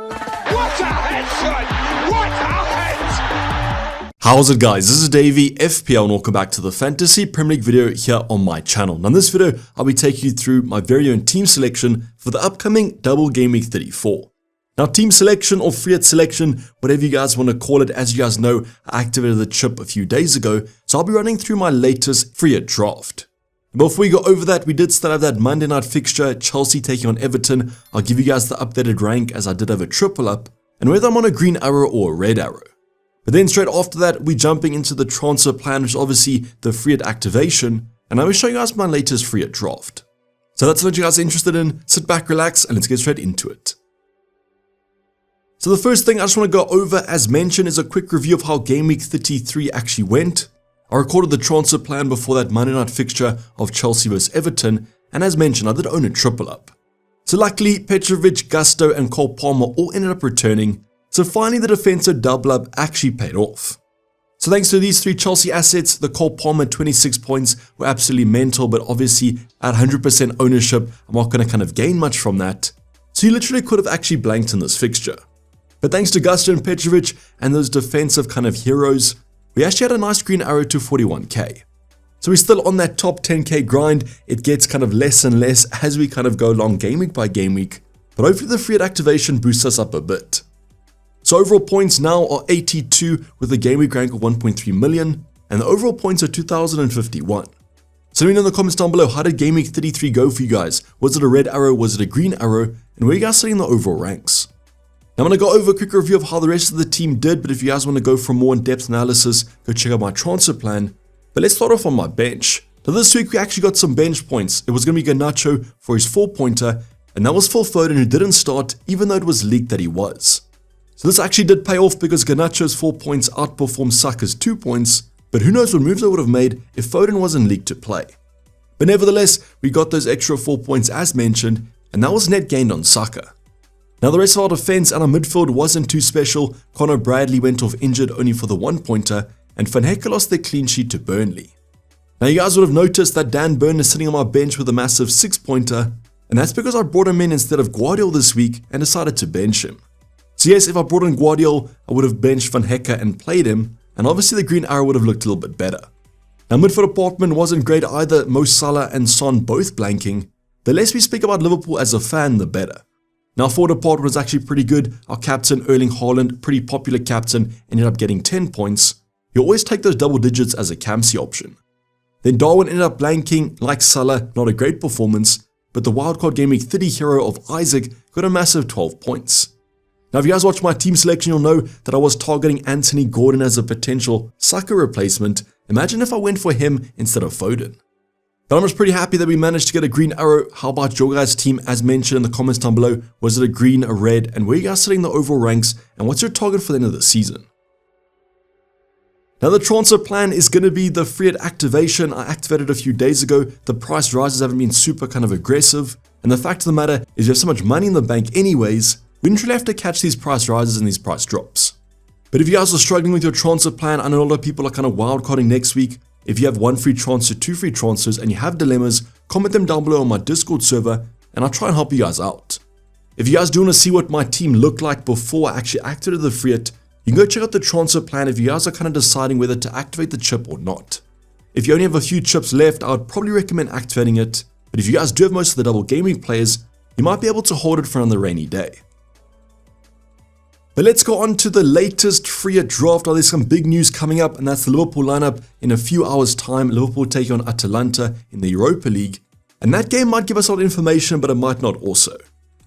What a headshot! What a head! How's it, guys? This is Dayvy, FPL, and welcome back to the Fantasy Premier League video here on my channel. Now in this video, I'll be taking you through my very own team selection for the upcoming Double Game Week 34. Now team selection or free hit selection, whatever you guys want to call it, as you guys know, I activated the chip a few days ago, so I'll be running through my latest free hit draft. Before we go over that, we did still have that Monday night fixture, Chelsea taking on Everton. I'll give you guys the updated rank as I did have a triple up, and whether I'm on a green arrow or a red arrow. But then straight after that, we're jumping into the transfer plan, which is obviously the free hit activation, and I will show you guys my latest free hit draft. So that's what you guys are interested in. Sit back, relax, and let's get straight into it. So the first thing I just want to go over, as mentioned, is a quick review of how Game Week 33 actually went. I recorded the transfer plan before that Monday night fixture of Chelsea vs Everton, and as mentioned, I did own a triple up. So luckily, Petrovic, Gusto, and Cole Palmer all ended up returning, so finally the defensive double up actually paid off. So thanks to these three Chelsea assets, the Cole Palmer 26 points were absolutely mental, but obviously at 100% ownership, I'm not going to kind of gain much from that. So you literally could have actually blanked in this fixture. But thanks to Gusto and Petrovic and those defensive kind of heroes, we actually had a nice green arrow to 41k. So we're still on that top 10k grind. It gets kind of less and less as we kind of go along game week by game week, but hopefully the free hit activation boosts us up a bit. So overall points now are 82 with a game week rank of 1.3 million, and the overall points are 2051. So let me know in the comments down below, how did game week 33 go for you guys? Was it a red arrow? Was it a green arrow? And where are you guys sitting in the overall ranks? Now I'm going to go over a quick review of how the rest of the team did, but if you guys want to go for more in-depth analysis, go check out my transfer plan. But let's start off on my bench. Now this week we actually got some bench points. It was going to be Garnacho for his 4-pointer, and that was Phil Foden, who didn't start even though it was leaked that he was. So this actually did pay off because Garnacho's 4 points outperformed Saka's 2 points, but who knows what moves I would have made if Foden wasn't leaked to play. But nevertheless, we got those extra 4 points as mentioned, and that was net gained on Saka. Now the rest of our defense and our midfield wasn't too special. Conor Bradley went off injured only for the 1-pointer, and Van Hecke lost their clean sheet to Burnley. Now you guys would have noticed that Dan Burn is sitting on my bench with a massive 6-pointer, and that's because I brought him in instead of Guardiola this week and decided to bench him. So yes, if I brought in Guardiola, I would have benched Van Hecke and played him, and obviously the green arrow would have looked a little bit better. Now midfield department wasn't great either, Mo Salah and Son both blanking. The less we speak about Liverpool as a fan, the better. Now forward department was actually pretty good. Our captain Erling Haaland, pretty popular captain, ended up getting 10 points. You always take those double digits as a Campsy option. Then Darwin ended up blanking, like Salah, not a great performance, but the wildcard Game Week 30 hero of Isaac got a massive 12 points. Now if you guys watch my team selection, you'll know that I was targeting Anthony Gordon as a potential Saka replacement. Imagine if I went for him instead of Foden. But I'm just pretty happy that we managed to get a green arrow. How about your guys' team as mentioned in the comments down below? Was it a green, a red, and where are you guys sitting in the overall ranks, and what's your target for the end of the season? Now the transfer plan is going to be the free hit activation. I activated a few days ago. The price rises haven't been super kind of aggressive, and the fact of the matter is you have so much money in the bank anyways, we didn't really have to catch these price rises and these price drops. But if you guys are struggling with your transfer plan, I know a lot of people are kind of wildcarding next week. If you have 1 free transfer, 2 free transfers, and you have dilemmas, comment them down below on my Discord server, and I'll try and help you guys out. If you guys do want to see what my team looked like before I actually activated the free hit, you can go check out the transfer plan if you guys are kind of deciding whether to activate the chip or not. If you only have a few chips left, I would probably recommend activating it, but if you guys do have most of the double game week players, you might be able to hold it for another rainy day. But let's go on to the latest free hit draft. There's some big news coming up, and that's the Liverpool lineup in a few hours time. Liverpool taking on Atalanta in the Europa League, and that game might give us a lot of information, but it might not also.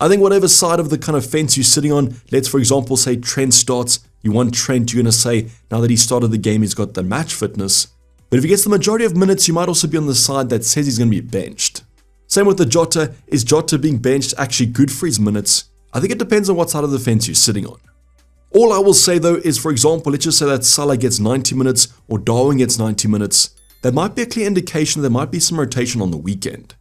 I think whatever side of the kind of fence you're sitting on, let's for example say Trent starts, you want Trent, you're going to say now that he started the game he's got the match fitness, but if he gets the majority of minutes, you might also be on the side that says he's going to be benched. Same with the Jota. Is Jota being benched actually good for his minutes? I think it depends on what side of the fence you're sitting on. All I will say though is, for example, let's just say that Salah gets 90 minutes or Darwin gets 90 minutes. That might be a clear indication there might be some rotation on the weekend.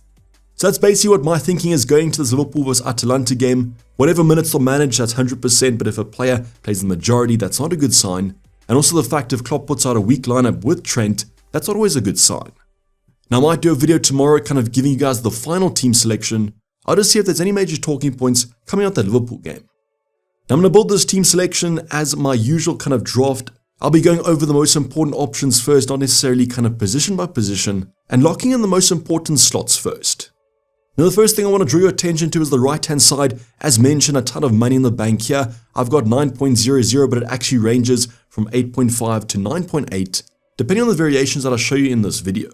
So that's basically what my thinking is going to this Liverpool vs Atalanta game. Whatever minutes they'll manage, that's 100%, but if a player plays the majority, that's not a good sign. And also the fact if Klopp puts out a weak lineup with Trent, that's not always a good sign. Now I might do a video tomorrow kind of giving you guys the final team selection. I'll just see if there's any major talking points coming out that Liverpool game. Now I'm going to build this team selection as my usual kind of draft. I'll be going over the most important options first, not necessarily kind of position by position, and locking in the most important slots first. Now the first thing I want to draw your attention to is the right hand side. As mentioned, a ton of money in the bank here. I've got 9.00, but it actually ranges from 8.5 to 9.8, depending on the variations that I'll show you in this video.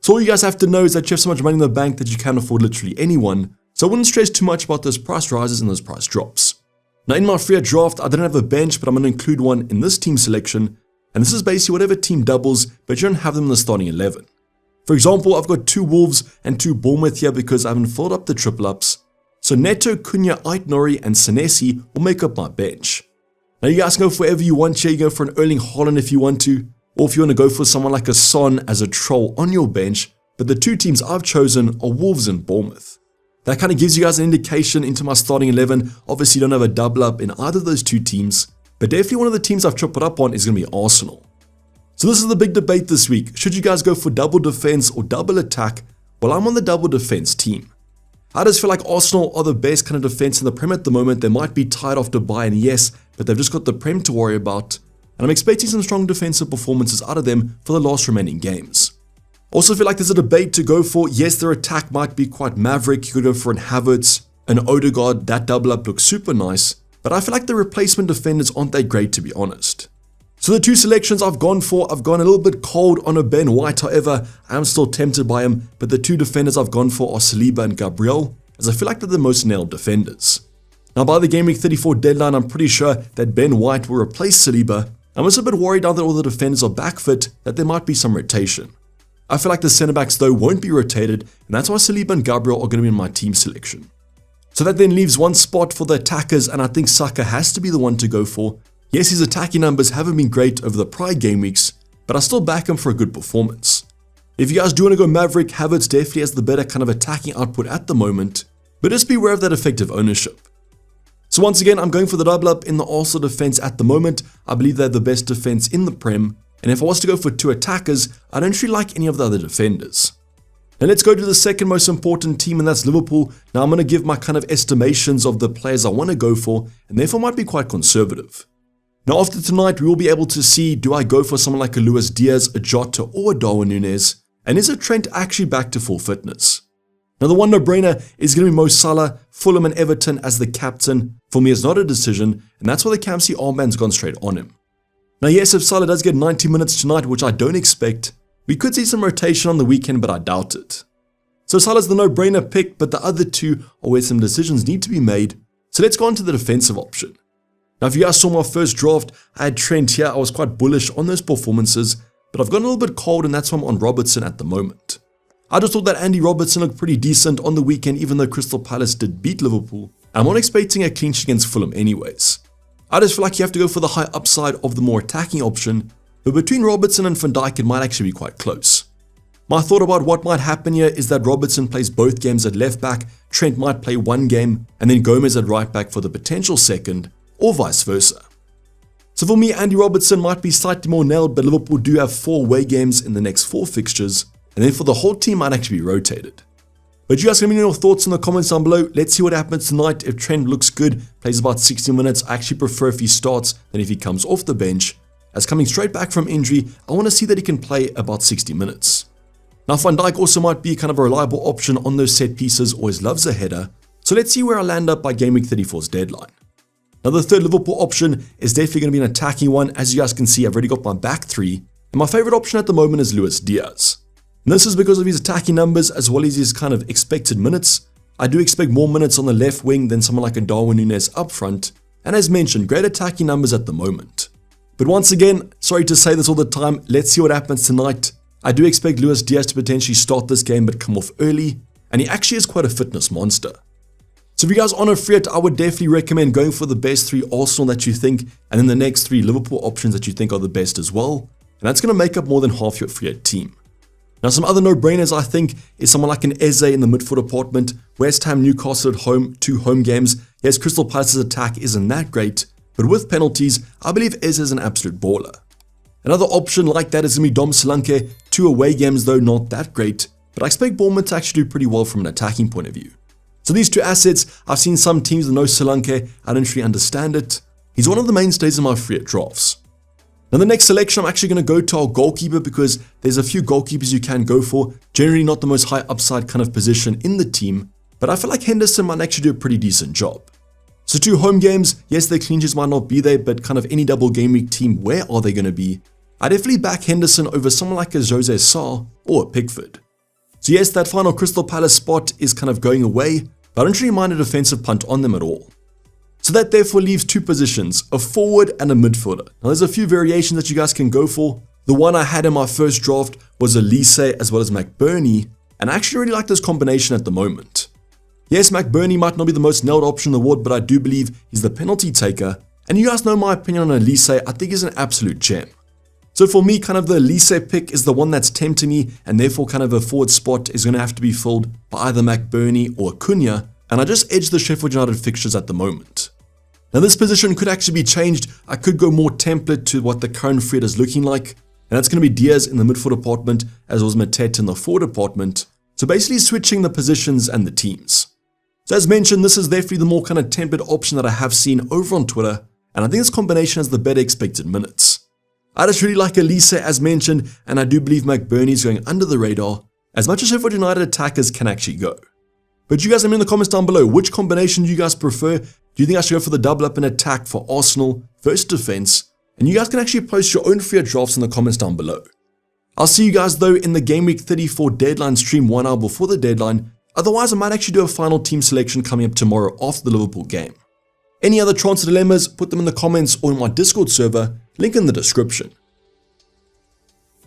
So all you guys have to know is that you have so much money in the bank that you can afford literally anyone, so I wouldn't stress too much about those price rises and those price drops. Now in my free draft, I didn't have a bench, but I'm going to include one in this team selection, and this is basically whatever team doubles, but you don't have them in the starting 11. For example, I've got 2 Wolves and 2 Bournemouth here because I haven't filled up the triple ups. So Neto, Cunha, Aït-Nouri, and Senesi will make up my bench. Now you guys can go for whatever you want here. You go for an Erling Haaland if you want to, or if you want to go for someone like a Son as a troll on your bench, but the 2 teams I've chosen are Wolves and Bournemouth. That kind of gives you guys an indication into my starting 11. Obviously you don't have a double up in either of those 2 teams, but definitely one of the teams I've tripled up on is going to be Arsenal. So this is the big debate this week. Should you guys go for double defense or double attack? Well, I'm on the double defense team. I just feel like Arsenal are the best kind of defense in the Prem at the moment. They might be tied off Bayern, yes, but they've just got the Prem to worry about. And I'm expecting some strong defensive performances out of them for the last remaining games. Also feel like there's a debate to go for. Yes, their attack might be quite maverick. You could go for an Havertz, an Odegaard. That double up looks super nice. But I feel like the replacement defenders aren't that great, to be honest. So the 2 selections I've gone for, I've gone a little bit cold on a Ben White. However, I am still tempted by him. But the 2 defenders I've gone for are Saliba and Gabriel, as I feel like they're the most nailed defenders. Now by the Game Week 34 deadline, I'm pretty sure that Ben White will replace Saliba. I'm just a bit worried now that all the defenders are back fit that there might be some rotation. I feel like the centre backs though won't be rotated, and that's why Saliba and Gabriel are going to be in my team selection. So that then leaves one spot for the attackers, and I think Saka has to be the one to go for. Yes, his attacking numbers haven't been great over the prior game weeks, but I still back him for a good performance. If you guys do want to go Maverick, Havertz definitely has the better kind of attacking output at the moment, but just beware of that effective ownership. So once again, I'm going for the double up in the Arsenal defense at the moment. I believe they're the best defense in the Prem, and if I was to go for 2 attackers, I don't really like any of the other defenders. Now let's go to the second most important team, and that's Liverpool. Now I'm going to give my kind of estimations of the players I want to go for, and therefore might be quite conservative. Now after tonight, we will be able to see, do I go for someone like a Luis Diaz, a Jota, or a Darwin Núñez? And is a Trent actually back to full fitness? Now the one no-brainer is going to be Mo Salah, Fulham and Everton as the captain. For me, it's not a decision, and that's why the Campsy armband's gone straight on him. Now yes, if Salah does get 90 minutes tonight, which I don't expect, we could see some rotation on the weekend, but I doubt it. So Salah's the no-brainer pick, but the other 2 are where some decisions need to be made. So let's go on to the defensive option. Now if you guys saw my first draft, I had Trent here. I was quite bullish on those performances, but I've gotten a little bit cold, and that's why I'm on Robertson at the moment. I just thought that Andy Robertson looked pretty decent on the weekend, even though Crystal Palace did beat Liverpool. I'm not expecting a clean sheet against Fulham anyways. I just feel like you have to go for the high upside of the more attacking option, but between Robertson and Van Dijk, it might actually be quite close. My thought about what might happen here is that Robertson plays both games at left back, Trent might play one game, and then Gomez at right back for the potential second, or vice versa. So for me, Andy Robertson might be slightly more nailed, but Liverpool do have 4 away games in the next 4 fixtures, and then for the whole team might actually be rotated. But you guys can let me know your thoughts in the comments down below. Let's see what happens tonight. If Trent looks good, plays about 60 minutes, I actually prefer if he starts than if he comes off the bench. As coming straight back from injury, I want to see that he can play about 60 minutes. Now Van Dijk also might be kind of a reliable option on those set pieces, always loves a header. So let's see where I land up by Game Week 34's deadline. Now the third Liverpool option is definitely going to be an attacking one. As you guys can see, I've already got my back 3. And my favorite option at the moment is Luis Diaz. And this is because of his attacking numbers as well as his kind of expected minutes. I do expect more minutes on the left wing than someone like a Darwin Núñez up front. And as mentioned, great attacking numbers at the moment. But once again, sorry to say this all the time, let's see what happens tonight. I do expect Luis Diaz to potentially start this game but come off early. And he actually is quite a fitness monster. So if you guys are on a free hit, I would definitely recommend going for the best 3 Arsenal that you think, and then the next 3 Liverpool options that you think are the best as well. And that's going to make up more than half your free hit team. Now some other no-brainers I think is someone like an Eze in the midfield department. West Ham, Newcastle at home, 2 home games. Yes, Crystal Palace's attack isn't that great, but with penalties, I believe Eze is an absolute baller. Another option like that is going to be Dom Solanke. 2 away games though, not that great, but I expect Bournemouth to actually do pretty well from an attacking point of view. So these two assets, I've seen some teams with no Solanke, I don't really understand it. He's one of the mainstays in my free hit drafts. Now the next selection, I'm actually going to go to our goalkeeper because there's a few goalkeepers you can go for. Generally not the most high upside kind of position in the team, but I feel like Henderson might actually do a pretty decent job. So 2 home games, yes, their clean sheets might not be there, but kind of any double game week team, where are they going to be? I definitely back Henderson over someone like a Jose Sarr or a Pickford. So yes, that final Crystal Palace spot is kind of going away, but I don't really mind a defensive punt on them at all. So that therefore leaves 2 positions, a forward and a midfielder. Now there's a few variations that you guys can go for. The one I had in my first draft was Elise as well as McBurney, and I actually really like this combination at the moment. Yes, McBurney might not be the most nailed option in the world, but I do believe he's the penalty taker. And you guys know my opinion on Elise, I think he's an absolute gem. So for me, kind of the Elise pick is the one that's tempting me, and therefore kind of a forward spot is going to have to be filled by either McBurney or Cunha, and I just edge the Sheffield United fixtures at the moment. Now this position could actually be changed. I could go more template to what the current free hit is looking like, and that's going to be Diaz in the midfield department as well as Mateta in the forward department. So basically switching the positions and the teams. So as mentioned, this is definitely the more kind of template option that I have seen over on Twitter, and I think this combination has the better expected minutes. I just really like Elise as mentioned, and I do believe McBurney is going under the radar, as much as Sheffield United attackers can actually go. But you guys let me know in the comments down below, which combination do you guys prefer? Do you think I should go for the double up and attack for Arsenal versus defense? And you guys can actually post your own free hit drafts in the comments down below. I'll see you guys though in the Game Week 34 deadline stream 1 hour before the deadline. Otherwise, I might actually do a final team selection coming up tomorrow after the Liverpool game. Any other transfer dilemmas, put them in the comments or in my Discord server, link in the description.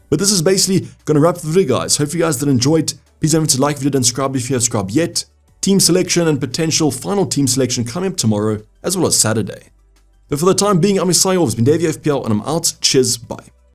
But this is basically going to wrap the video guys. Hope you guys did enjoy it. Please don't forget to like if you did and subscribe if you have subscribed yet. Team selection and potential final team selection coming up tomorrow as well as Saturday. But for the time being, I'm your signing off. It's been Dayvy FPL and I'm out. Cheers, bye.